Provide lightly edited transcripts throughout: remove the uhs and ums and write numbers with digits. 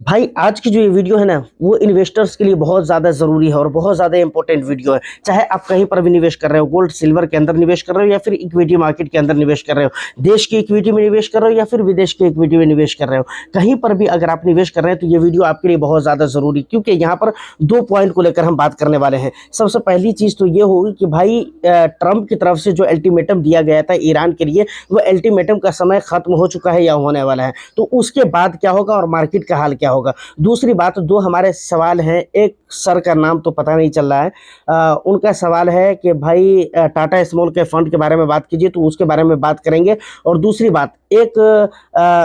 भाई आज की जो ये वीडियो है ना वो इन्वेस्टर्स के लिए बहुत ज़्यादा ज़रूरी है और बहुत ज़्यादा इंपॉर्टेंट वीडियो है। चाहे आप कहीं पर भी निवेश कर रहे हो, गोल्ड सिल्वर के अंदर निवेश कर रहे हो या फिर इक्विटी मार्केट के अंदर निवेश कर रहे हो, देश की इक्विटी में निवेश कर रहे हो या फिर विदेश की इक्विटी में निवेश कर रहे हो, कहीं पर भी अगर आप निवेश कर रहे हैं तो ये वीडियो आपके लिए बहुत ज़्यादा ज़रूरी, क्योंकि यहाँ पर 2 पॉइंट को लेकर हम बात करने वाले हैं। सबसे पहली चीज़ तो ये होगी कि भाई ट्रंप की तरफ से जो अल्टीमेटम दिया गया था ईरान के लिए, वो अल्टीमेटम का समय खत्म हो चुका है या होने वाला है। तो उसके बाद क्या होगा और मार्केट का हाल क्या होगा। दूसरी बात, 2 हमारे सवाल हैं। एक सर का नाम तो पता नहीं चल रहा है, उनका सवाल है कि भाई टाटा स्मॉल कैप फंड के बारे में बात कीजिए, तो उसके बारे में बात करेंगे। और दूसरी बात, एक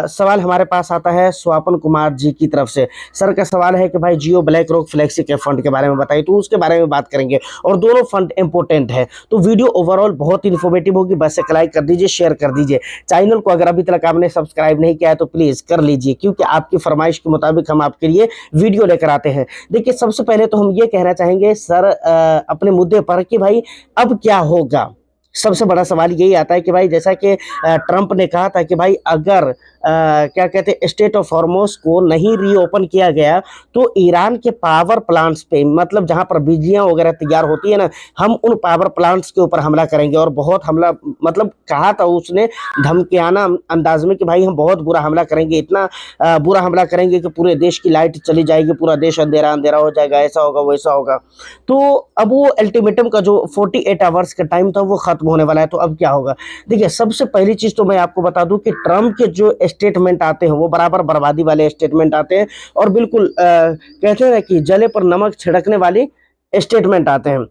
सवाल हमारे पास आता है स्वापन कुमार जी की तरफ से। सर का सवाल है कि भाई Jio BlackRock flexi cap fund के बारे में बताइए, तो उसके बारे में बात करेंगे। और दोनों फंड इंपॉर्टेंट है, तो वीडियो ओवरऑल बहुत इन्फॉर्मेटिव होगी। बस एक लाइक कर दीजिए, शेयर कर दीजिए। चैनल को अगर अभी तक आपने सब्सक्राइब नहीं किया है तो प्लीज़ कर लीजिए, क्योंकि आपकी फरमाइश के मुताबिक हम आपके लिए वीडियो लेकर आते हैं। देखिए, सबसे पहले तो हम ये कहना चाहेंगे सर अपने मुद्दे पर कि भाई अब क्या होगा। सबसे बड़ा सवाल यही आता है कि भाई जैसा कि ट्रंप ने कहा था कि भाई अगर क्या कहते हैं स्टेट ऑफ हॉर्मोस को नहीं रीओपन किया गया तो ईरान के पावर प्लांट्स पे, मतलब जहां पर बिजलियां वगैरह तैयार होती है ना, हम उन पावर प्लांट्स के ऊपर हमला करेंगे। और बहुत हमला, मतलब कहा था उसने धमकियाना अंदाज में कि भाई हम बहुत बुरा हमला करेंगे, इतना बुरा हमला करेंगे कि पूरे देश की लाइट चली जाएगी, पूरा देश अंधेरा अंधेरा हो जाएगा, ऐसा होगा वैसा होगा। तो अब वो अल्टीमेटम का जो 48 आवर्स का टाइम था वो खत्म होने वाला है। तो अब क्या होगा। देखिए, सबसे पहली चीज तो मैं आपको बता दूं कि ट्रंप के जो स्टेटमेंट आते हैं वो बराबर बर्बादी वाले स्टेटमेंट आते हैं, और बिल्कुल कहते हैं ना कि जले पर नमक छिड़कने वाली स्टेटमेंट आते हैं।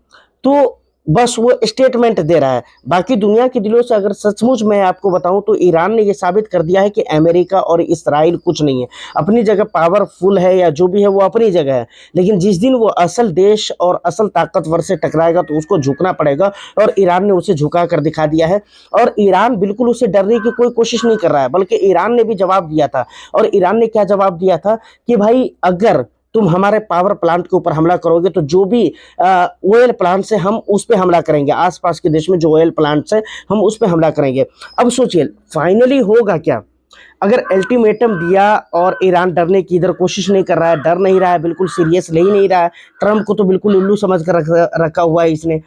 तो बस वो स्टेटमेंट दे रहा है। बाकी दुनिया के दिलों से अगर सचमुच मैं आपको बताऊं तो ईरान ने ये साबित कर दिया है कि अमेरिका और इसराइल कुछ नहीं है। अपनी जगह पावरफुल है या जो भी है वो अपनी जगह है, लेकिन जिस दिन वो असल देश और असल ताकतवर से टकराएगा तो उसको झुकना पड़ेगा। और ईरान ने उसे झुका कर दिखा दिया है। और ईरान बिल्कुल उसे डरने की कोई कोशिश नहीं कर रहा है, बल्कि ईरान ने भी जवाब दिया था। और ईरान ने क्या जवाब दिया था कि भाई अगर तुम हमारे पावर प्लांट के ऊपर हमला करोगे तो जो भी ऑयल प्लांट्स है हम उस पर हमला करेंगे। आसपास के देश में जो ऑयल प्लांट्स है हम उस पर हमला करेंगे। अब सोचिए फाइनली होगा क्या। अगर अल्टीमेटम दिया और ईरान डरने की इधर कोशिश नहीं कर रहा है, डर नहीं रहा है, बिल्कुल सीरियस ले ही नहीं रहा है, ट्रंप को तो बिल्कुल उल्लू समझ कर रखा हुआ है इसने।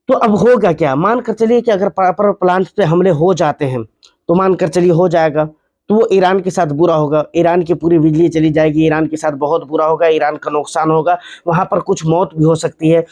तो अब होगा क्या। मान कर चलिए कि अगर पावर प्लांट्स पे हमले हो जाते हैं तो मान कर चलिए हो जाएगा, तो वो ईरान के साथ बुरा होगा। ईरान की पूरी बिजली चली जाएगी, ईरान के साथ बहुत बुरा होगा, ईरान का नुकसान होगा, वहाँ पर कुछ मौत भी हो सकती है।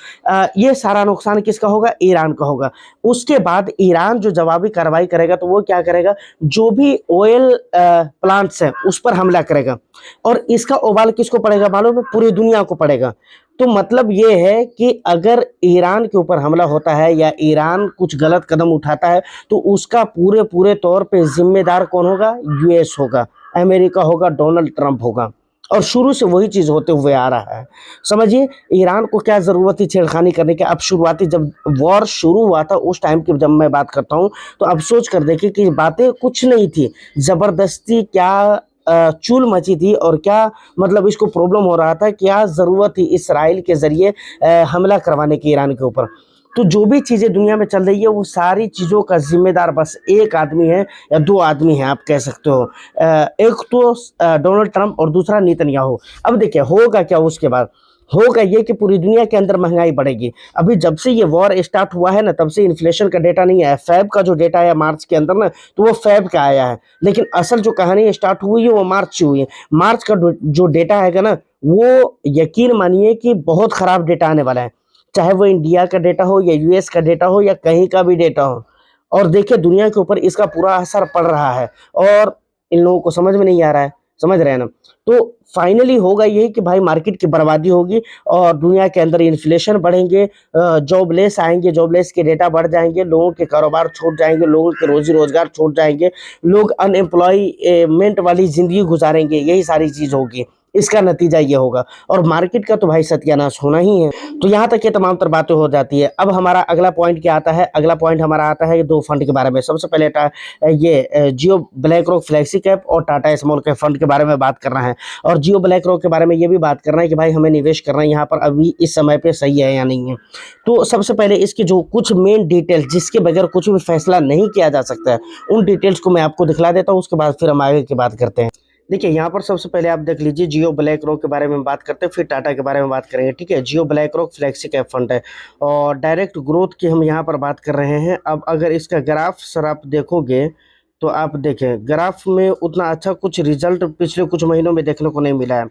ये सारा नुकसान किसका होगा, ईरान का होगा। उसके बाद ईरान जो जवाबी कार्रवाई करेगा तो वो क्या करेगा, जो भी ऑयल प्लांट्स है उस पर हमला करेगा। और इसका उबाल किसको पड़ेगा मालूम है, पूरी दुनिया को पड़ेगा। तो मतलब ये है कि अगर ईरान के ऊपर हमला होता है या ईरान कुछ गलत कदम उठाता है तो उसका पूरे पूरे तौर पे जिम्मेदार कौन होगा, यूएस होगा, अमेरिका होगा, डोनाल्ड ट्रंप होगा। और शुरू से वही चीज़ होते हुए आ रहा है। समझिए ईरान को क्या ज़रूरत थी छेड़खानी करने की। अब शुरुआती जब वॉर शुरू हुआ था उस टाइम की जब मैं बात करता हूँ तो अब सोच कर देखिए कि बातें कुछ नहीं थी, ज़बरदस्ती क्या चूल मची थी और क्या मतलब इसको प्रॉब्लम हो रहा था, क्या ज़रूरत थी इसराइल के ज़रिए हमला करवाने की ईरान के ऊपर। तो जो भी चीज़ें दुनिया में चल रही है वो सारी चीज़ों का जिम्मेदार बस एक आदमी है या 2 आदमी हैं, आप कह सकते हो। एक तो डोनाल्ड ट्रंप और दूसरा नेतन्याहू। अब देखिए होगा क्या। उसके बाद होगा ये कि पूरी दुनिया के अंदर महंगाई बढ़ेगी। अभी जब से ये वॉर स्टार्ट हुआ है ना तब से इन्फ्लेशन का डेटा नहीं आया। फैब का जो डेटा आया मार्च के अंदर ना, तो वो फैब का आया है, लेकिन असल जो कहानी स्टार्ट हुई है वो मार्च से हुई है। मार्च का जो डेटा आएगा ना वो यकीन मानिए कि बहुत ख़राब डेटा आने वाला है, चाहे वो इंडिया का डेटा हो या यूएस का डेटा हो या कहीं का भी डेटा हो। और देखिए दुनिया के ऊपर इसका पूरा असर पड़ रहा है और इन लोगों को समझ में नहीं आ रहा है। समझ रहे हैं ना। तो फाइनली होगा यही कि भाई मार्केट की बर्बादी होगी और दुनिया के अंदर इन्फ्लेशन बढ़ेंगे, जॉबलेस आएंगे, जॉबलेस के डेटा बढ़ जाएंगे, लोगों के कारोबार छूट जाएंगे, लोगों के रोजी रोजगार छूट जाएंगे, लोग अनएम्प्लॉयमेंट वाली ज़िंदगी गुजारेंगे। यही सारी चीज़ होगी, इसका नतीजा ये होगा। और मार्केट का तो भाई सत्यानाश होना ही है। तो यहाँ तक ये तमाम तर बातें हो जाती है। अब हमारा अगला पॉइंट क्या आता है। अगला पॉइंट हमारा आता है 2 फंड के बारे में। सबसे पहले ये जियो ब्लैक रॉक फ्लेक्सी कैप और टाटा स्मॉल कैप फंड के बारे में बात करना है। और जियो ब्लैक रॉक के बारे में ये भी बात करना है कि भाई हमें निवेश करना है यहाँ पर अभी इस समय पे सही है या नहीं है। तो सबसे पहले इसकी जो कुछ मेन डिटेल्स जिसके बगैर कुछ भी फैसला नहीं किया जा सकता है उन डिटेल्स को मैं आपको दिखला देता हूँ, उसके बाद फिर हम आगे की बात करते हैं। देखिए यहाँ पर सबसे पहले आप देख लीजिए, जियो ब्लैक रॉक के बारे में बात करते हैं, फिर टाटा के बारे में बात करेंगे। ठीक है, Jio BlackRock flexi cap fund है और डायरेक्ट ग्रोथ की हम यहाँ पर बात कर रहे हैं। अब अगर इसका ग्राफ सर आप देखोगे तो आप देखें ग्राफ में उतना अच्छा कुछ रिजल्ट पिछले कुछ महीनों में देखने को नहीं मिला है,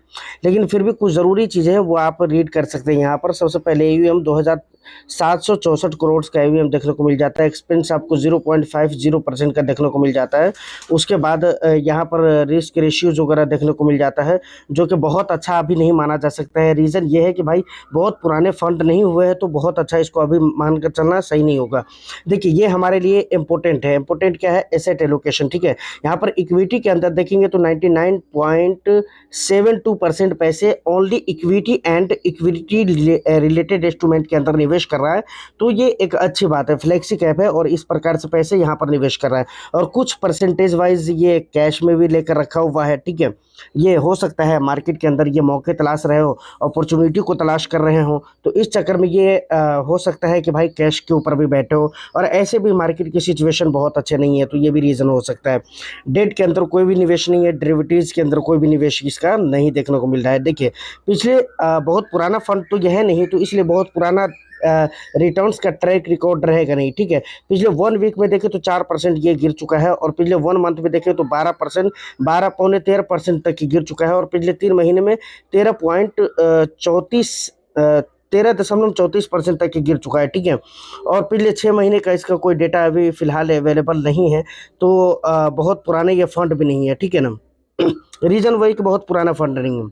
लेकिन फिर भी कुछ ज़रूरी चीज़ें हैं वो आप रीड कर सकते हैं यहाँ पर। सबसे पहले AUM 2764 करोड़ का AUM देखने को मिल जाता है। एक्सपेंस आपको 0.50% का देखने को मिल जाता है। उसके बाद यहाँ पर रिस्क रेशियोज वगैरह देखने को मिल जाता है, जो कि बहुत अच्छा अभी नहीं माना जा सकता है। रीज़न ये है कि भाई बहुत पुराने फंड नहीं हुए हैं, तो बहुत अच्छा इसको अभी मानकर चलना सही नहीं होगा। देखिए ये हमारे लिए इम्पोर्टेंट है। इम्पोर्टेंट क्या है? Asset allocation. ठीक है, यहाँ पर इक्विटी के अंदर देखेंगे तो 99.72% पैसे only equity and equity related instrument के अंदर निवेश कर रहा है। तो ये एक अच्छी बात है, फ्लेक्सी कैप है और इस प्रकार से पैसे यहाँ पर निवेश कर रहा है। और कुछ परसेंटेज वाइज ये कैश में भी लेकर रखा हुआ है। ठीक है, ये हो सकता है मार्केट के अंदर ये मौके तलाश रहे हो, अपॉर्चुनिटी को तलाश कर रहे हो, तो इस चक्कर में ये हो सकता है कि भाई कैश के ऊपर भी बैठे हो। और ऐसे भी मार्केट की सिचुएशन बहुत अच्छे नहीं है, तो ये भी रीज़न हो सकता है। डेट के अंदर कोई भी निवेश नहीं है, डेरिवेटिव्स के अंदर कोई भी निवेश इसका नहीं देखने को मिल रहा है। देखिए पिछले बहुत पुराना फंड तो यह है नहीं, तो इसलिए बहुत पुराना रिटर्न्स का ट्रैक रिकॉर्ड रहेगा नहीं। ठीक है, पिछले 1 वीक में देखें तो 4% ये गिर चुका है, और पिछले 1 मंथ में देखें तो 12%, 12 पौने 13% तक गिर चुका है। और पिछले 3 महीने में 13.34% तक गिर चुका है। ठीक है, और पिछले 6 महीने का इसका कोई डेटा अभी फ़िलहाल अवेलेबल नहीं है, तो बहुत पुराने ये फंड भी नहीं है। ठीक है ना, रीज़न वही कि बहुत पुराना फंड नहीं है।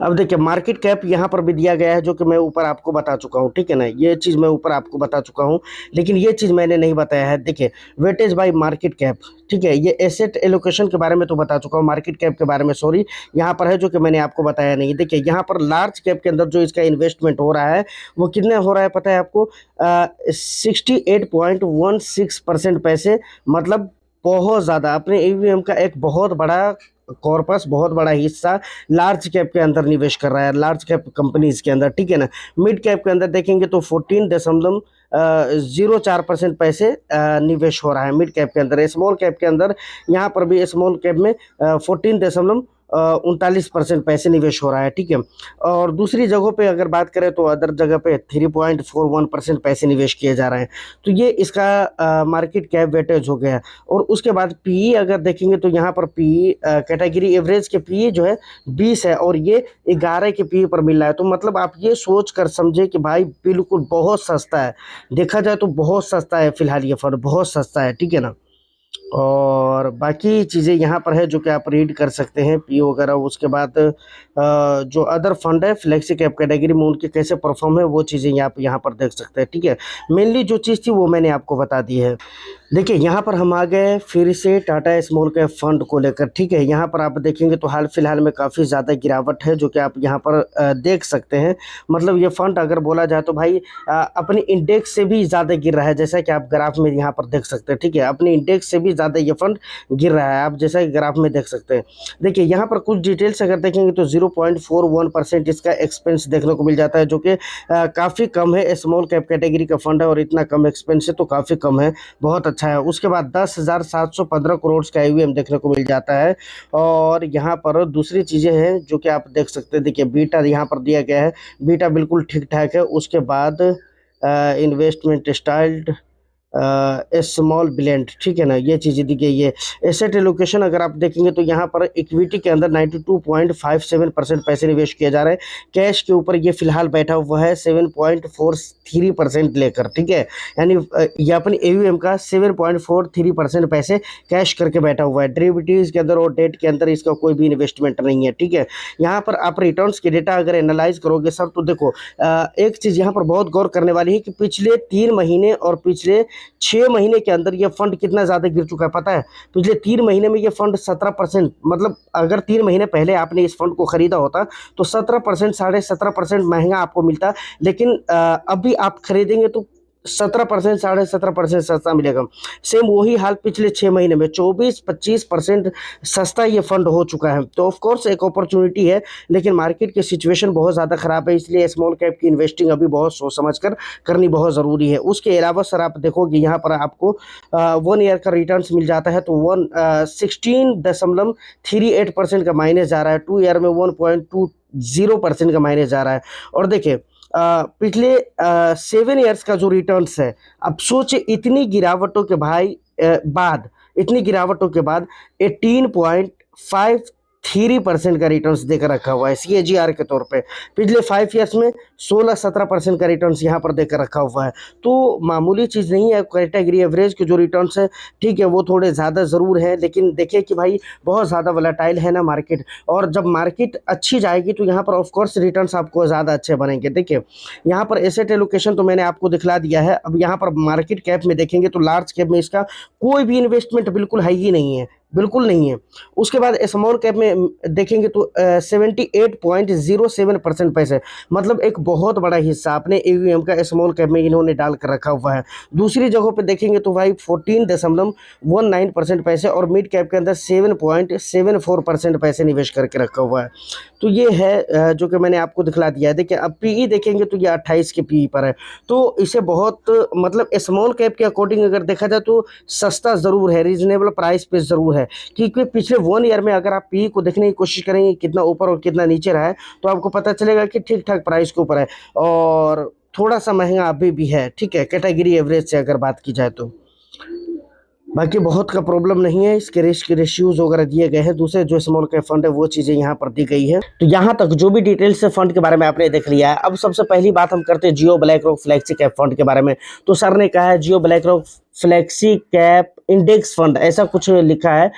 अब देखिए मार्केट कैप यहाँ पर भी दिया गया है, जो कि मैं ऊपर आपको बता चुका हूँ। ठीक है ना, ये चीज़ मैं ऊपर आपको बता चुका हूँ, लेकिन ये चीज़ मैंने नहीं बताया है। देखिए वेटेज बाय मार्केट कैप। ठीक है, ये एसेट एलोकेशन के बारे में तो बता चुका हूँ, मार्केट कैप के बारे में सॉरी यहाँ पर है जो कि मैंने आपको बताया नहीं। देखिए यहाँ पर लार्ज कैप के अंदर जो इसका इन्वेस्टमेंट हो रहा है वो कितने हो रहा है पता है आपको? 68.16% पैसे, मतलब बहुत ज़्यादा। अपने AUM का एक बहुत बड़ा कॉर्पस, बहुत बड़ा हिस्सा लार्ज कैप के अंदर निवेश कर रहा है, लार्ज कैप कंपनीज के अंदर। ठीक है ना, मिड कैप के अंदर देखेंगे तो 14.04% पैसे निवेश हो रहा है मिड कैप के अंदर। स्मॉल कैप के अंदर यहाँ पर भी स्मॉल कैप में 14.39% पैसे निवेश हो रहा है। ठीक है, और दूसरी जगहों पे अगर बात करें तो अदर जगह पे 3.41% पैसे निवेश किए जा रहे हैं। तो ये इसका मार्केट कैप वेटेज हो गया। और उसके बाद PE अगर देखेंगे तो यहाँ पर PE कैटेगरी एवरेज के PE जो है 20 है, और ये 11 के PE पर मिल रहा है। तो मतलब आप ये सोच कर समझे कि भाई बिल्कुल बहुत सस्ता है, देखा जाए तो बहुत सस्ता है फिलहाल ये फंड, बहुत सस्ता है। ठीक है ना, और बाकी चीज़ें यहाँ पर है जो कि आप रीड कर सकते हैं PE वगैरह। उसके बाद जो अदर फंड है फ्लेक्सी कैप कैटेगरी में उनके कैसे परफॉर्म है वो चीज़ें आप यहाँ पर देख सकते हैं। ठीक है, मेनली जो चीज़ थी वो मैंने आपको बता दी है। देखिए यहाँ पर हम आ गए फिर से टाटा स्मॉल कैप फंड को लेकर। ठीक है, यहाँ पर आप देखेंगे तो हाल फिलहाल में काफ़ी ज़्यादा गिरावट है, जो कि आप यहाँ पर देख सकते हैं। मतलब ये फंड अगर बोला जाए तो भाई अपने इंडेक्स से भी ज़्यादा गिर रहा है, जैसा कि आप ग्राफ में यहाँ पर देख सकते हैं। ठीक है, अपने इंडेक्स से भी ज़्यादा ये फंड गिर रहा है, आप जैसा कि ग्राफ में देख सकते हैं। देखिए यहाँ पर कुछ डिटेल्स अगर देखेंगे तो 0.41% इसका एक्सपेंस देखने को मिल जाता है, जो कि काफ़ी कम है। स्मॉल कैप कैटेगरी का फंड है और इतना कम एक्सपेंस है तो काफ़ी कम है, बहुत अच्छा है। उसके बाद 10,715 करोड़ का AUM देखने को मिल जाता है। और यहाँ पर दूसरी चीज़ें हैं जो कि आप देख सकते हैं। देखिए बीटा यहाँ पर दिया गया है, बीटा बिल्कुल ठीक ठाक है। उसके बाद इन्वेस्टमेंट स्टाइल स्मॉल ब्लेंड। ठीक है ना, ये चीज़ें दी गई है। एसेट एलोकेशन अगर आप देखेंगे तो यहाँ पर इक्विटी के अंदर 92.57% पैसे निवेश किए जा रहे हैं। कैश के ऊपर ये फिलहाल बैठा हुआ है 7.43% लेकर। ठीक है, यानी ये अपने AUM का 7.43% पैसे कैश करके बैठा हुआ है। डेरिवेटिव्स के अंदर और डेट के अंदर इसका कोई भी इन्वेस्टमेंट नहीं है। ठीक है, यहाँ पर आप रिटर्न्स के डेटा अगर एनालाइज करोगे सर तो देखो एक चीज़ यहाँ पर बहुत गौर करने वाली है कि पिछले 3 महीने और पिछले 6 महीने के अंदर ये फंड कितना ज़्यादा गिर चुका है पता है? पिछले 3 महीने में ये फंड 17%, मतलब अगर 3 महीने पहले आपने इस फंड को खरीदा होता तो 17%, 17.5% महंगा आपको मिलता। लेकिन अभी आप खरीदेंगे तो 17%, 17.5% सस्ता मिलेगा। सेम वही हाल पिछले 6 महीने में 24-25% सस्ता ये फंड हो चुका है। तो ऑफ कोर्स एक अपॉर्चुनिटी है, लेकिन मार्केट की सिचुएशन बहुत ज़्यादा ख़राब है, इसलिए स्मॉल कैप की इन्वेस्टिंग अभी बहुत सोच समझ कर करनी बहुत ज़रूरी है। उसके अलावा सर आप देखोगे यहाँ पर आपको 1 ईयर का रिटर्न्स मिल जाता है, तो 16.38% का माइनस जा रहा है। 2 ईयर में 1.20% का माइनस जा रहा है। और देखिए पिछले 7 ईयर्स का जो रिटर्न्स है, अब सोचे इतनी गिरावटों के बाद, इतनी गिरावटों के बाद 18.53% का रिटर्न्स देकर रखा हुआ है CAGR के तौर पे। पिछले 5 ईयर्स में 16-17% का रिटर्न्स यहाँ पर देकर रखा हुआ है। तो मामूली चीज़ नहीं है। कैटेगरी एवरेज के जो रिटर्न्स है, ठीक है, वो थोड़े ज़्यादा ज़रूर है, लेकिन देखिए कि भाई बहुत ज़्यादा वोलेटाइल है ना मार्केट, और जब मार्केट अच्छी जाएगी तो यहाँ पर ऑफ कोर्स रिटर्न्स आपको ज़्यादा अच्छे बनेंगे। देखिए यहाँ पर एसेट एलोकेशन तो मैंने आपको दिखला दिया है। अब यहाँ पर मार्केट कैप में देखेंगे तो लार्ज कैप में इसका कोई भी इन्वेस्टमेंट बिल्कुल है ही नहीं है, बिल्कुल नहीं है। उसके बाद स्मॉल कैप में देखेंगे तो 78.07% पैसे, मतलब एक बहुत बड़ा हिस्सा अपने AUM का स्मॉल कैप में इन्होंने डाल कर रखा हुआ है। दूसरी जगहों पे देखेंगे तो भाई 14.19% पैसे, और मिड कैप के अंदर 7.74% पैसे निवेश करके रखा हुआ है। तो ये है जो कि मैंने आपको दिखला दिया है। देखिए अब PE देखेंगे तो ये 28 के PE पर है, तो इसे बहुत मतलब स्मॉल कैप के अकॉर्डिंग अगर देखा जाए तो सस्ता ज़रूर है, रीजनेबल प्राइस पे ज़रूर है। क्योंकि पिछले 1 ईयर में अगर आप PE को देखने की कोशिश करेंगे कितना ऊपर और कितना नीचे रहा है, तो आपको पता चलेगा कि ठीक ठाक प्राइस के ऊपर है, और थोड़ा सा महंगा अभी भी है, ठीक है, कैटेगरी एवरेज से अगर बात की जाए तो। बाकी बहुत का प्रॉब्लम नहीं है, इसके रिस्क रेशियोज वगैरह दिए गए हैं। दूसरे जो स्मॉल कैप फंड है वो चीज़ें यहाँ पर दी गई है। तो यहाँ तक जो भी डिटेल्स से फंड के बारे में आपने देख लिया है। अब सबसे पहली बात हम करते हैं Jio BlackRock flexi cap fund के बारे में। तो सर ने कहा है Jio BlackRock flexi cap index fund, ऐसा कुछ लिखा है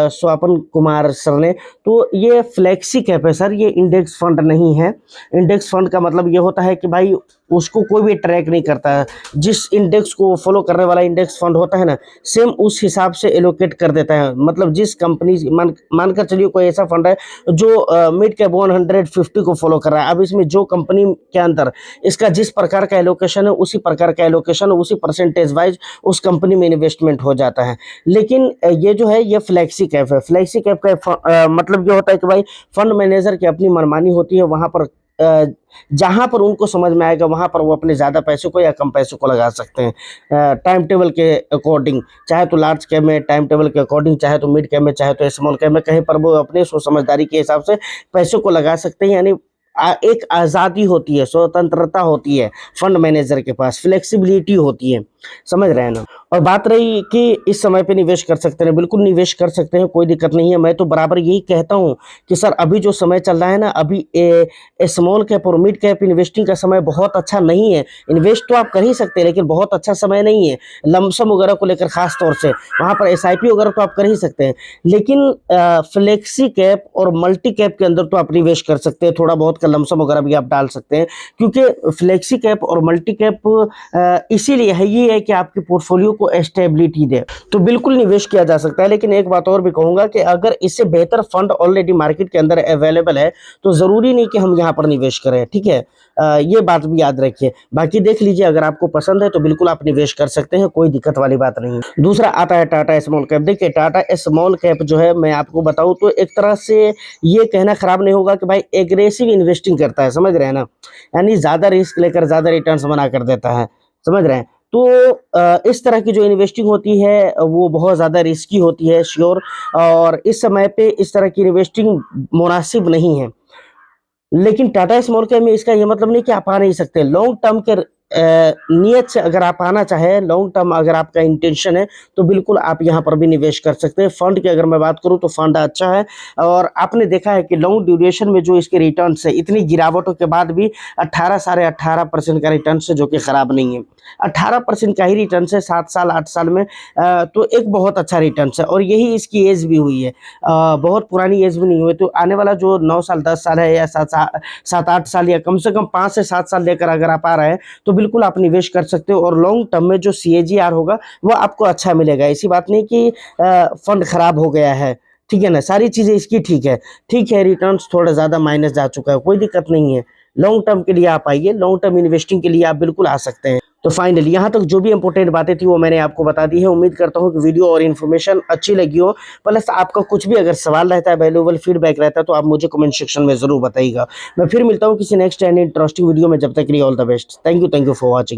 स्वपन कुमार सर ने। तो ये फ्लेक्सी कैप है सर, ये इंडेक्स फंड नहीं है। इंडेक्स फंड का मतलब ये होता है कि भाई उसको कोई भी ट्रैक नहीं करता है, जिस इंडेक्स को फॉलो करने वाला इंडेक्स फंड होता है ना, सेम उस हिसाब से एलोकेट कर देता है। मतलब जिस कंपनी मानकर चलिए कोई ऐसा फंड है जो मिड कैप 150 को फॉलो कर रहा है, अब इसमें जो कंपनी के अंदर इसका जिस प्रकार का एलोकेशन है, उसी प्रकार का एलोकेशन, उसी परसेंटेज वाइज उस कंपनी में इन्वेस्टमेंट हो जाता है। लेकिन ये जो है ये फ्लेक्सी कैप है। फ्लेक्सी कैप का मतलब ये होता है कि भाई फंड मैनेजर की अपनी मनमानी होती है, वहाँ पर जहाँ पर उनको समझ में आएगा वहाँ पर वो अपने ज़्यादा पैसे को या कम पैसे को लगा सकते हैं टाइम टेबल के अकॉर्डिंग, चाहे तो लार्ज कैप में टाइम टेबल के अकॉर्डिंग, चाहे तो मिड कैप में, चाहे तो स्मॉल कैप में, कहीं पर वो अपने सोच समझदारी के हिसाब से पैसों को लगा सकते हैं। यानी एक आज़ादी होती है, स्वतंत्रता होती है फंड मैनेजर के पास, फ्लेक्सिबिलिटी होती है, समझ रहे हैं ना। और बात रही कि इस समय पे निवेश कर सकते हैं, बिल्कुल निवेश कर सकते हैं, कोई दिक्कत नहीं है। मैं तो बराबर यही कहता हूँ कि सर अभी जो समय चल रहा है ना, अभी स्मॉल कैप और मिड कैप इन्वेस्टिंग का समय बहुत अच्छा नहीं है। इन्वेस्ट तो आप कर ही सकते हैं, लेकिन बहुत अच्छा समय नहीं है लमसम वगैरह को लेकर, खास तौर से वहाँ पर SIP वगैरह तो आप कर ही सकते हैं, लेकिन फ्लेक्सी कैप और मल्टी कैप के अंदर तो आप निवेश कर सकते हैं, थोड़ा बहुत का लमसम वगैरह भी आप डाल सकते हैं। क्योंकि फ्लेक्सी कैप और मल्टी कैप इसीलिए है ये कि आपके पोर्टफोलियो को स्टेबिलिटी दे, तो बिल्कुल निवेश किया जा सकता है। लेकिन एक बात और भी कहूंगा कि अगर इससे बेहतर फंड ऑलरेडी मार्केट के अंदर अवेलेबल है तो जरूरी नहीं कि हम यहाँ पर निवेश करें, ठीक है, ये बात भी याद रखिए। बाकी देख लीजिए, अगर आपको पसंद है तो बिल्कुल आप निवेश कर सकते हैं, कोई दिक्कत वाली बात नहीं। दूसरा आता है टाटा स्मॉल कैप। देखिए टाटा स्मॉल कैप जो है, मैं आपको बताऊं तो एक तरह से ये कहना खराब नहीं होगा कि भाई एग्रेसिव इन्वेस्टिंग करता है, समझ रहे हैं ना, यानी ज्यादा रिस्क लेकर ज्यादा रिटर्न्स बना कर देता है, समझ रहे हैं। तो इस तरह की जो इन्वेस्टिंग होती है वो बहुत ज़्यादा रिस्की होती है, श्योर, और इस समय पे इस तरह की इन्वेस्टिंग मुनासिब नहीं है। लेकिन टाटा स्मॉल कैप में इसका ये मतलब नहीं कि आप आ नहीं सकते। लॉन्ग टर्म के नियत से अगर आप आना चाहें, लॉन्ग टर्म अगर आपका इंटेंशन है, तो बिल्कुल आप यहाँ पर भी निवेश कर सकते हैं। फंड की अगर मैं बात करूँ तो फंड अच्छा है, और आपने देखा है कि लॉन्ग ड्यूरेशन में जो इसके रिटर्न्स है, इतनी गिरावटों के बाद भी 18 साढ़े 18% का रिटर्न है, जो कि ख़राब नहीं है। 18% का ही रिटर्न है 7 साल 8 साल में, तो एक बहुत अच्छा रिटर्न है। और यही इसकी एज भी हुई है, बहुत पुरानी एज भी नहीं हुई। तो आने वाला जो 9 साल 10 साल है, या 7-8 साल, या कम से कम 5 से 7 साल लेकर अगर आप आ रहे हैं, तो बिल्कुल आप निवेश कर सकते हो। और लॉन्ग टर्म में जो CAGR होगा वो आपको अच्छा मिलेगा। ऐसी बात नहीं कि फंड खराब हो गया है, ठीक है ना, सारी चीज़ें इसकी ठीक है, ठीक है, रिटर्न्स थोड़ा ज़्यादा माइनस जा चुका है, कोई दिक्कत नहीं है। लॉन्ग टर्म के लिए आप आइए, लॉन्ग टर्म इन्वेस्टिंग के लिए आप बिल्कुल आ सकते हैं, तो फाइनली यहाँ तक जो भी इंपॉर्टेंट बातें थी वो मैंने आपको बता दी है। उम्मीद करता हूँ कि वीडियो और इन्फॉर्मेशन अच्छी लगी हो। प्लस आपका कुछ भी अगर सवाल रहता है, वैल्यूएबल फीडबैक रहता है, तो आप मुझे कमेंट सेक्शन में ज़रूर बताइएगा। मैं फिर मिलता हूँ किसी नेक्स्ट एंड इंटरेस्टिंग वीडियो में। जब तक के लिए all the best. Thank you for watching.